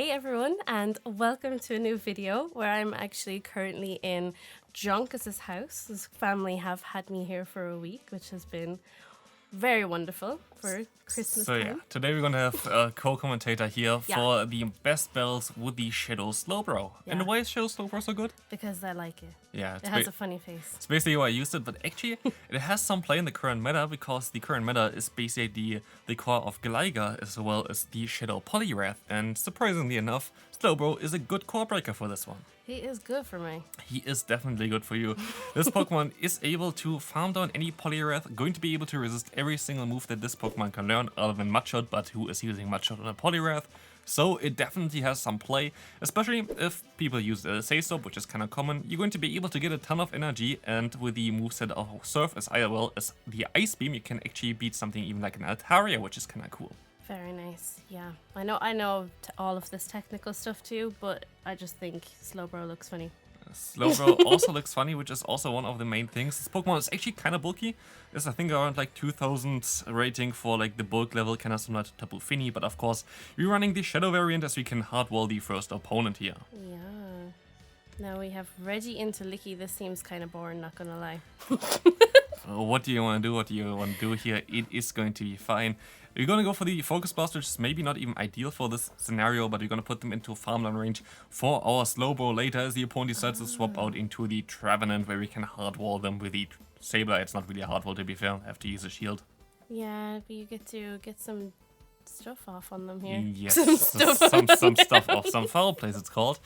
Hey everyone, and welcome to a new video where I'm actually currently in Jonkus's house. His family have had me here for a week, which has been very wonderful for Christmas time. Yeah, today we're gonna have a co-commentator here for the best bells with the Shadow Slowbro. Yeah. And why is Shadow Slowbro so good? Because I like it. Yeah, It has a funny face. it's basically why I used it, but actually it has some play in the current meta because the current meta is basically the core of GLIGAR as well as the Shadow POLIWRATH, and surprisingly enough, Slowbro is a good core breaker for this one. He is good for me. He is definitely good for you. This Pokemon is able to farm down any POLIWRATH, going to be able to resist every single move that this Pokemon can learn, other than Mudshot, but who is using Mudshot on a POLIWRATH? So it definitely has some play, especially if people use the Say-Stop, which is kind of common. You're going to be able to get a ton of energy, and with the moveset of Surf as well as the Ice Beam, you can actually beat something even like an Altaria, which is kind of cool. Very nice, yeah. I know all of this technical stuff too, but I just think Slowbro looks funny. Slowbro also looks funny, which is also one of the main things. This Pokemon is actually kind of bulky. It's I think around like 2000 rating for like the bulk level, kind of similar to Tapu Fini, but of course we're running the Shadow variant as we can hardwall the first opponent here. Yeah. Now we have Reggie into Licky. This seems kind of boring, not gonna lie. What do you want to do? What do you want to do here? It is going to be fine. We're going to go for the Focus Blast, which is maybe not even ideal for this scenario, but we're going to put them into farmland range for our Slowbro later as the opponent decides to swap out into the Trevenant, where we can hardwall them with the Sableye. It's not really a hardwall, to be fair. I have to use a shield. Yeah, but you get to get some stuff off on them here. Yes, some stuff off, some foul plays it's called.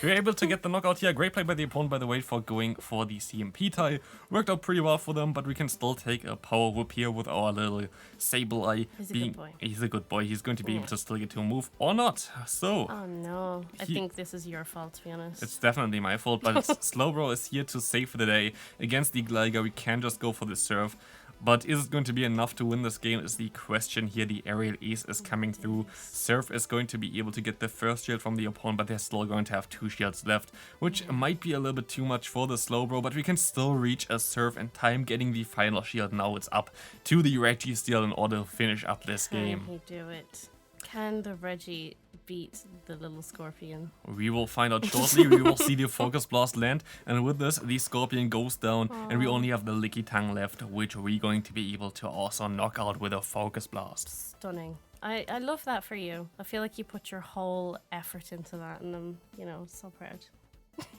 We were able to get the knockout here. Great play by the opponent, by the way, for going for the CMP tie. Worked out pretty well for them, but we can still take a power whip here with our little Sableye. He's a good boy. He's a good boy. He's going to be able to still get to a move or not. So. Oh no, I think this is your fault, to be honest. It's definitely my fault, but Slowbro is here to save the day. Against the Gligar, we can just go for the Surf. But is it going to be enough to win this game is the question here. The Aerial Ace is coming through. Surf is going to be able to get the first shield from the opponent, but they're still going to have 2 shields left, which might be a little bit too much for the Slowbro, but we can still reach a Surf in time, getting the final shield. Now it's up to the Reggie Steel in order to finish up this game. Can he do it? Can the Reggie beat the little Scorpion? We will find out shortly. We will see the Focus Blast land, and with this, the Scorpion goes down, and we only have the Licky Tongue left, which we're going to be able to also knock out with a Focus Blast. Stunning. I love that for you. I feel like you put your whole effort into that, and I'm, so proud.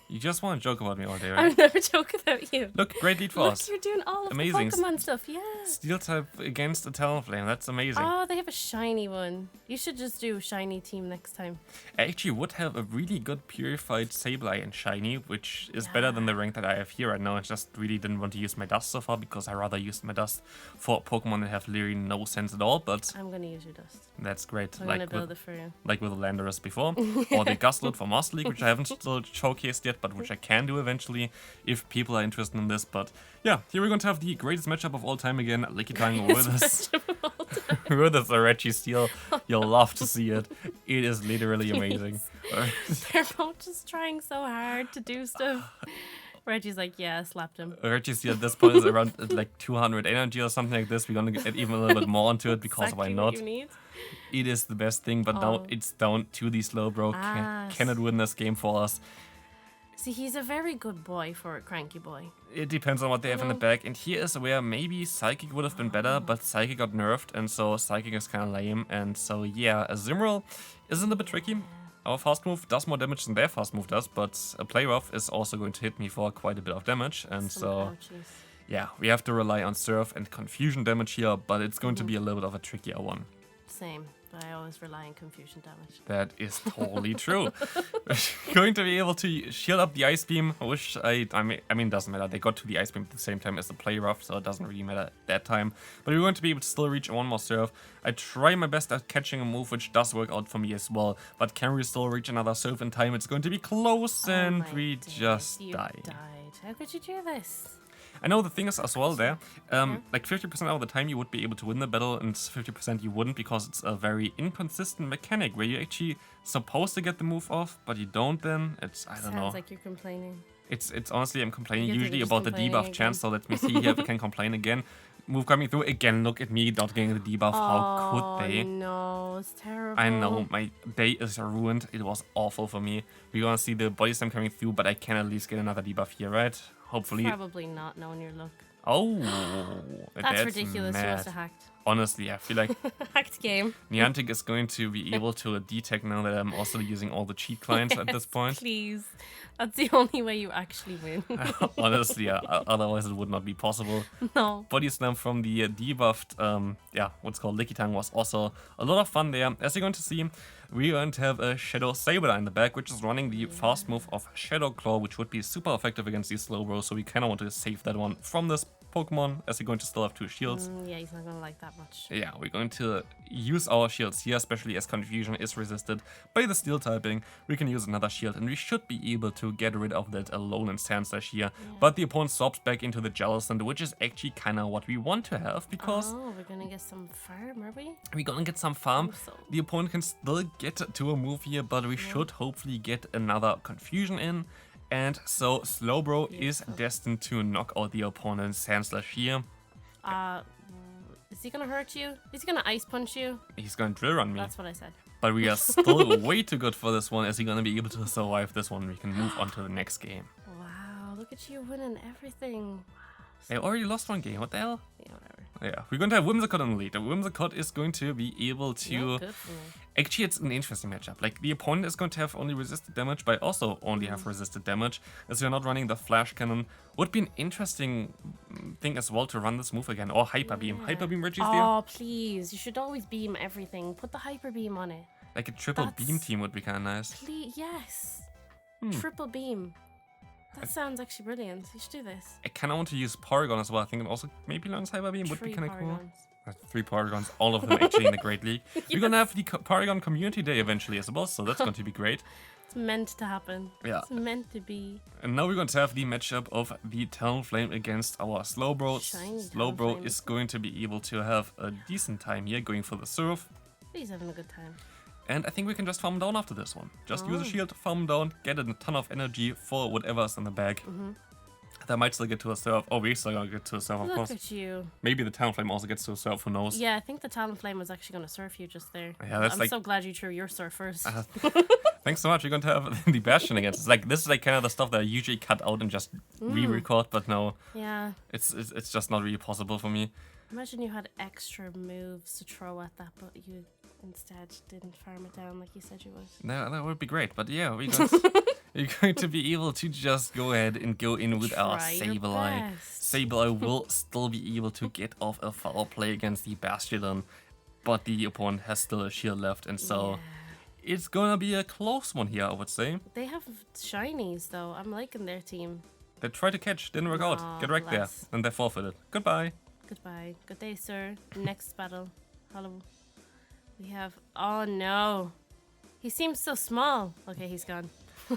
You just want to joke about me all day, right? I'm never joking about you. Look, great lead for us. You're doing all of Amazing. the Pokemon stuff, yeah. Steel type against a Talonflame, that's amazing. Oh, they have a shiny one. You should just do shiny team next time. I actually would have a really good purified Sableye and shiny, which is better than the rank that I have here right now. I just really didn't want to use my dust so far because I rather used my dust for Pokemon that have literally no sense at all, but I'm gonna use your dust. that's great. I'm gonna build it for you. Like with the Landorus before, or the Gustload for Master League, which I haven't still showcased yet, but which I can do eventually if people are interested in this. But yeah, here we're going to have the greatest matchup of all time again, Licky Tongue with us. With us, a Reggie Steel. You'll love to see it. It is literally amazing. They're both just trying so hard to do stuff. Reggie's like, yeah, I slapped him. Reggie Steel at this point is around like 200 energy or something like this. We're going to get even a little bit more into it because Exactly why not? what you need. It is the best thing, but now it's down to the Slowbro. Can it win this game for us? See, he's a very good boy for a cranky boy. It depends on what they have in the back, and here is where maybe Psychic would have been better, but Psychic got nerfed, and so Psychic is kind of lame, and so yeah, a Zimmerl is a little bit tricky. Our fast move does more damage than their fast move does, but a Poliwrath is also going to hit me for quite a bit of damage, and yeah, we have to rely on Surf and Confusion damage here, but it's going to be a little bit of a trickier one. Same. I always rely on confusion damage. That is totally true. Going to be able to shield up the Ice Beam, which I mean doesn't matter. They got to the Ice Beam at the same time as the Poliwrath, so it doesn't really matter at that time. But we're going to be able to still reach one more Surf. I try my best at catching a move, which does work out for me as well. But can we still reach another Surf in time? It's going to be close, and we just died. How could you do this? I know the thing is as well there, like 50% of the time you would be able to win the battle and 50% you wouldn't because it's a very inconsistent mechanic where you're actually supposed to get the move off, but you don't then. I don't know. Sounds like you're complaining. It's honestly, I'm complaining usually about the debuff chance, so let me see here if I can complain again. move coming through. Again, look at me not getting the debuff. How could they? No, it's terrible. I know, my day is ruined. It was awful for me. We're gonna see the body slam coming through, but I can at least get another debuff here, right? Hopefully. Probably not, knowing your luck. Oh, that's ridiculous. Mad. You must have hacked. Honestly, I feel like hacked game. Niantic is going to be able to detect now that I'm also using all the cheat clients at this point. Please. That's the only way you actually win. Honestly, otherwise it would not be possible. No. Body slam from the debuffed, what's called LilyNiRiain was also a lot of fun there. As you're going to see, we're going to have a Shadow Slowbro in the back, which is running the fast move of Shadow Claw, which would be super effective against these Slowbro, so we kind of want to save that one from this Pokemon, as you're going to still have 2 shields. Yeah, he's not going to like that much. Yeah, we're going to use our shields here, especially as Confusion is resisted by the Steel typing. We can use another shield, and we should be able to get rid of that Alolan Sandslash here. Yeah. But the opponent swaps back into the Jellicent, which is actually kind of what we want to have, because... Oh, we're going to get some farm, are we? We're going to get some farm. The opponent can still get to a move here, but we should hopefully get another Confusion in. And so Slowbro is destined to knock out the opponent's Sandslash here. Is he gonna hurt you? Is he gonna ice punch you? He's gonna drill run me. That's what I said. But we are still way too good for this one. Is he gonna be able to survive this one? We can move on to the next game. Wow, look at you winning everything. I already lost one game. What the hell? Yeah, whatever. Yeah, we're going to have Whimsicott on the lead. The Whimsicott is going to be able to... Good for me. Actually, it's an interesting matchup. Like, the opponent is going to have only resisted damage, but I also only have resisted damage, as we're not running the Flash Cannon. Would be an interesting thing as well to run this move again. Or Hyper Beam. Hyper Beam Reggie's there. Oh, please. You should always beam everything. Put the Hyper Beam on it. Like a triple beam team would be kind of nice. Please, yes. Triple beam. That sounds actually brilliant. You should do this. I kind of want to use Porygon as well. I think it also maybe learns Hyper Beam would be kind of cool. 3 Paragons, all of them actually in the Great League. Yes. We're gonna have the Paragon Community Day eventually as well, so that's going to be great. It's meant to happen. Yeah. It's meant to be. And now we're going to have the matchup of the Talonflame against our Slowbro. Slowbro is going to be able to have a decent time here, going for the Surf. He's having a good time. And I think we can just farm down after this one. Just use a shield, farm down, get a ton of energy for whatever's in the bag. That might still get to a Surf. Oh, we're still gonna get to a Surf, of course. Look at you. Maybe the Talonflame also gets to a Surf, who knows? Yeah, I think the Talonflame was actually gonna surf you just there. Yeah, that's I'm so glad you threw your surf first. Thanks so much. You're going to have the Bastion against. It's like, this is like kind of the stuff that I usually cut out and just re-record, but no. Yeah. It's just not really possible for me. Imagine you had extra moves to throw at that, but you instead didn't farm it down like you said you would. No, that would be great. But yeah, you're going to be able to just go ahead and go in with our Sableye. Sableye will still be able to get off a foul play against the Bastion, but the opponent has still a shield left, and so it's gonna be a close one here, I would say. They have shinies though. I'm liking their team. They tried to catch, didn't work out. Get wrecked there, and they forfeited. Goodbye. Goodbye. Good day, sir. Next battle. Hello. We have... Oh, no. He seems so small. Okay, he's gone.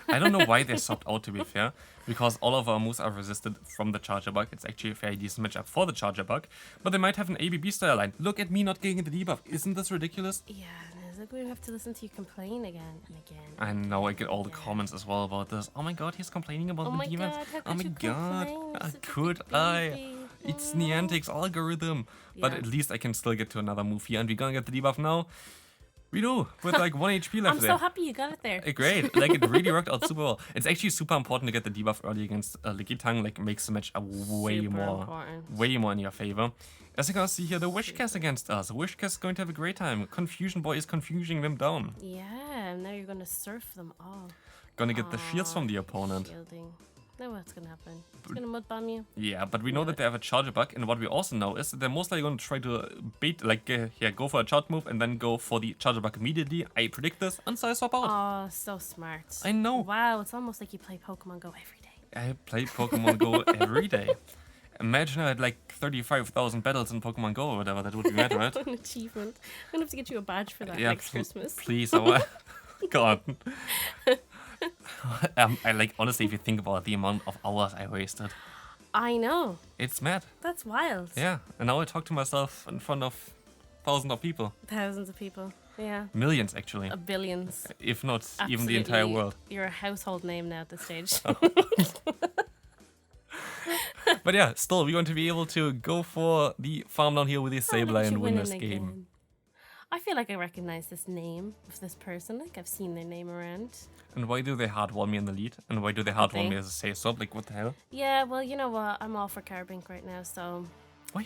I don't know why they swapped out, to be fair, because all of our moves are resisted from the Charger Bug. It's actually a very decent matchup for the Charger Bug, but they might have an ABB style line. Look at me not getting the debuff. Isn't this ridiculous? Yeah, and it's like we have to listen to you complain again and again. I know, I get all the comments as well about this. Oh my god, he's complaining about the demons. Oh my god, could I? It's Niantic's algorithm. But at least I can still get to another move here, and we're gonna get the debuff now. We do, with like 1 HP left there. I'm so happy you got it there. Great, like it really worked out super well. It's actually super important to get the debuff early against LilyNiRiain, like makes the match way more in your favor. As you can see here, the Wishcast against us. Wishcast is going to have a great time. Confusion Boy is confusing them down. Yeah, and now you're gonna surf them all. Gonna get the shields from the opponent. Shielding. Now what's gonna happen? It's gonna mud bomb you. Yeah, but we know that they have a Charger Bug, and what we also know is that they're most likely going to try to bait, like, go for a charge move and then go for the Charger Bug immediately. I predict this, and so I swap out. Oh, so smart. I know. Wow, it's almost like you play Pokemon Go every day. I play Pokemon Go every day. Imagine I had like 35,000 battles in Pokemon Go or whatever. That would be mad, right? An achievement. I'm gonna have to get you a badge for that next Christmas. Please, God. I like, honestly, if you think about the amount of hours I wasted. I know. It's mad. That's wild. Yeah, and now I talk to myself in front of thousands of people. Thousands of people, yeah. Millions, actually. Billions. If not, Absolutely. even the entire world. You're a household name now at this stage. But yeah, still, we're going to be able to go for the farm down here with the Sableye and win this game. I feel like I recognize this name of this person. Like I've seen their name around. And why do they hardwall me in the lead? And why do they hardwall me as a say sub? Like, what the hell? Yeah, well, you know what? I'm all for Carbink right now, so... Why?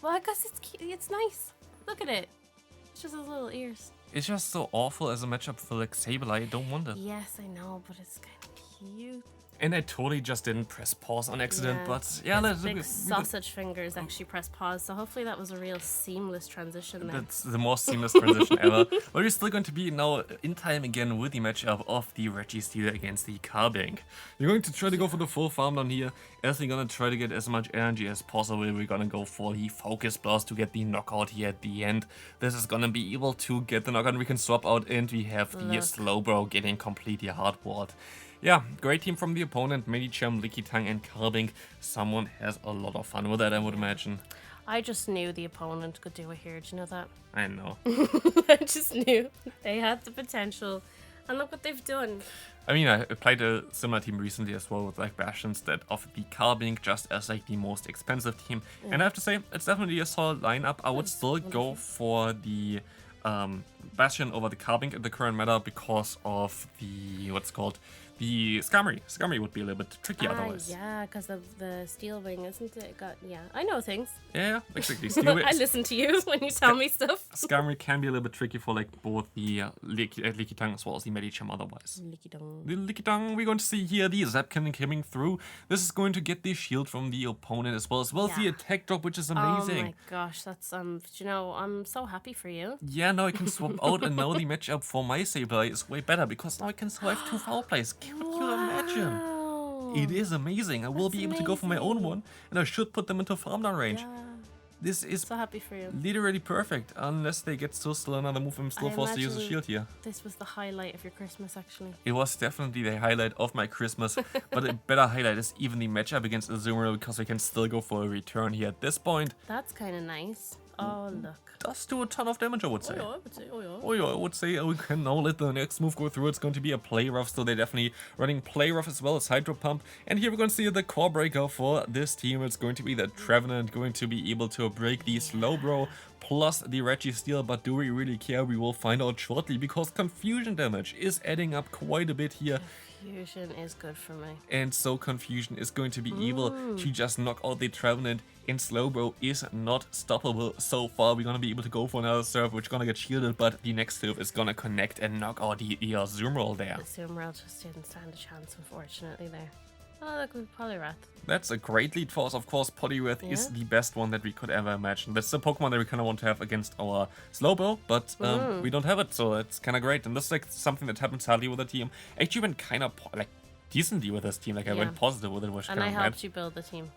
Well, I guess it's cute. It's nice. Look at it. It's just his little ears. It's just so awful as a matchup for like Sableye. I don't want it. Yes, I know, but it's kind of cute. And I totally just didn't press pause on accident, but yeah, let's big sausage fingers actually press pause, so hopefully that was a real seamless transition there. That's the most seamless transition ever. But we're still going to be now in time again with the matchup of the Registeel against the Carbink. We're going to try to go for the full farm down here, as we're gonna try to get as much energy as possible. We're gonna go for the Focus Blast to get the knockout here at the end. This is gonna be able to get the knockout. We can swap out and we have the Slowbro getting completely hardwalled. Yeah, great team from the opponent, Medicham, Lickitung and Carbink. Someone has a lot of fun with that, I would imagine. I just knew the opponent could do it here, do you know that? I know. I just knew they had the potential, and look what they've done. I mean, I played a similar team recently as well with like Bastions that offered the Carbink just as like the most expensive team. And I have to say, it's definitely a solid lineup. I would still go for the Bastion over the Carbink at the current meta because of the, what's it called? The Skarmory. Skarmory would be a little bit tricky otherwise. Yeah, because of the Steel Wing, isn't it? I know things. Yeah, basically. Steel Wing. I listen to you when you tell me stuff. Skarmory can be a little bit tricky for like both the Lickitung as well as the Medicham otherwise. The Lickitung, we're going to see here the Zapkin coming through. This is going to get the shield from the opponent as well as the attack drop, which is amazing. Oh my gosh, that's you know, I'm so happy for you. Yeah, now I can swap out and now the matchup for my Sableye is way better because now I can survive 2 foul plays. Can you imagine? It is amazing. I will be able to go for my own one, and I should put them into farm down range. Yeah. This is so happy for you. Literally perfect, unless they get still another move. I'm still forced to use a shield here. This was the highlight of your Christmas, actually. It was definitely the highlight of my Christmas, but a better highlight is even the matchup against Azumarill because we can still go for a return here at this point. That's kind of nice. Oh, look. Does do a ton of damage, I would say. I would say we can now let the next move go through. It's going to be a Play Rough, so they're definitely running Play Rough as well as Hydro Pump. And here we're going to see the core breaker for this team. It's going to be the Trevenant going to be able to break the Slowbro plus the Registeel, but do we really care? We will find out shortly because confusion damage is adding up quite a bit here. Confusion is good for me. And so Confusion is going to be able to just knock out the Trevenant, and Slowbro is not stoppable so far. We're going to be able to go for another serve, which is going to get shielded, but the next serve is going to connect and knock out the Azumarill there. The Azumarill just didn't stand a chance, unfortunately, there. Oh, look, with Poliwrath. That's a great lead for us. Of course, Poliwrath is the best one that we could ever imagine. That's the Pokemon that we kind of want to have against our Slowbro, but we don't have it, so it's kind of great. And this is like something that happened sadly with the team. Actually went kind of like decently with this team. Like I went positive with it, which and I helped you build the team.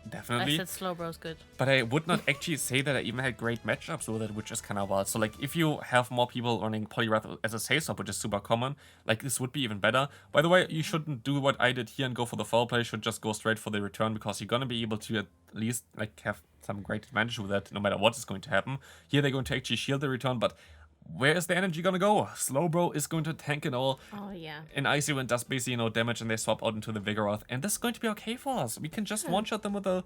Definitely. I said Slowbro's good. But I would not actually say that I even had great matchups with it, which is kind of wild. So like if you have more people running Poliwrath as a save swap, which is super common, like this would be even better. By the way, you shouldn't do what I did here and go for the foul play. You should just go straight for the return because you're going to be able to at least like have some great advantage with that no matter what is going to happen. Here they're going to actually shield the return, but where is the energy gonna go? Slowbro is going to tank it all. Oh, yeah. And Icy Wind does basically no damage and they swap out into the Vigoroth. And this is going to be okay for us. We can just one-shot them with a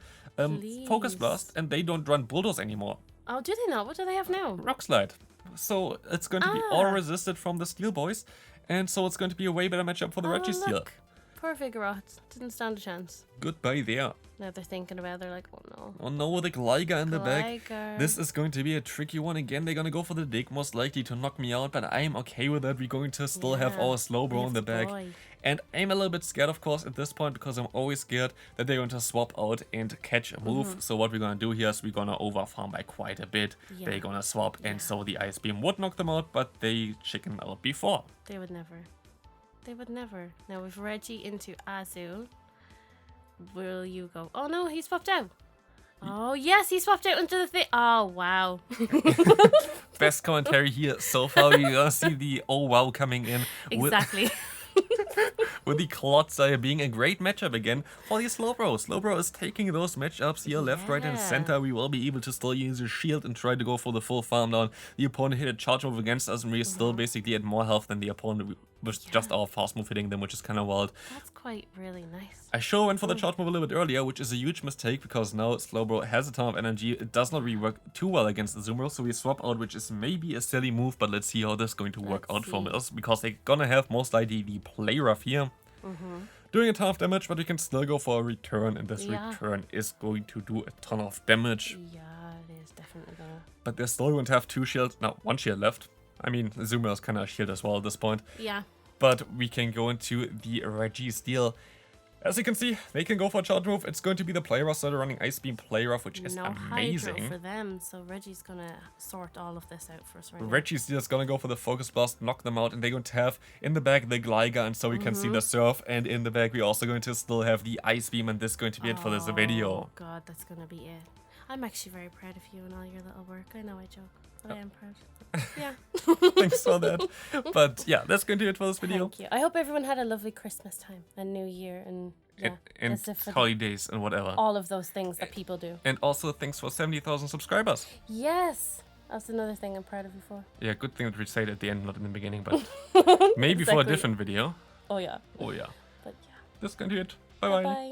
Focus Blast and they don't run Bulldoze anymore. Oh, do they not? What do they have now? Rock Slide. So it's going to be all resisted from the Steel Boys. And so it's going to be a way better matchup for the Registeel. Look. Poor Vigoroth. Didn't stand a chance. Goodbye there. Now they're thinking about it, they're like, oh no. Oh no, with the Gligar in the back. This is going to be a tricky one. Again, they're going to go for the dig, most likely to knock me out, but I'm okay with that. We're going to still have our Slowbro in the back. And I'm a little bit scared, of course, at this point, because I'm always scared that they're going to swap out and catch a move. So what we're going to do here is we're going to overfarm by quite a bit. They're going to swap, and so the Ice Beam would knock them out, but they chicken out before. They would never. They would never. Now with Reggie into Azul, will you go? Oh no, he swapped out. Oh yes, he swapped out into the thing. Oh wow. Best commentary here so far. We're gonna see the oh wow coming in. Exactly. With the Clotsire being a great matchup again for the Slowbro. Slowbro is taking those matchups here left, right, and center. We will be able to still use a shield and try to go for the full farm down. The opponent hit a charge move against us, and we're still basically at more health than the opponent with just our fast move hitting them, which is kind of wild. That's quite really nice. I sure went for the charge move a little bit earlier, which is a huge mistake because now Slowbro has a ton of energy. It does not really work too well against the Zoomer, so we swap out, which is maybe a silly move, but let's see how this is going to work out for us, because they're gonna have most likely the POLIWRATH here. Doing a ton of damage, but we can still go for a return, and this return is going to do a ton of damage. Yeah, it is definitely gonna. But they're still going to have 2 shields, no, 1 shield left. I mean, the Zoomer is kind of a shield as well at this point. Yeah. But we can go into the Reggie's deal. As you can see, they can go for a charge move. It's going to be the POLIWRATH, so they're running Ice Beam POLIWRATH, which is amazing. Hydro for them, so Reggie's gonna sort all of this out for us right now. Reggie's just gonna go for the Focus Blast, knock them out, and they're going to have in the back the GLIGAR, and so we can see the Surf, and in the back we're also going to still have the Ice Beam, and this is going to be it for this video. Oh god, that's gonna be it. I'm actually very proud of you and all your little work. I know I joke, but I am proud. Yeah. Thanks for that. But yeah, that's going to be it for this video. Thank you. I hope everyone had a lovely Christmas time and New Year and and holidays and whatever. All of those things that people do. And also thanks for 70,000 subscribers. Yes. That's another thing I'm proud of you for. Yeah, good thing that we say it at the end, not in the beginning, but maybe for a different video. Oh yeah. Oh yeah. But yeah. That's going to be it. Bye bye.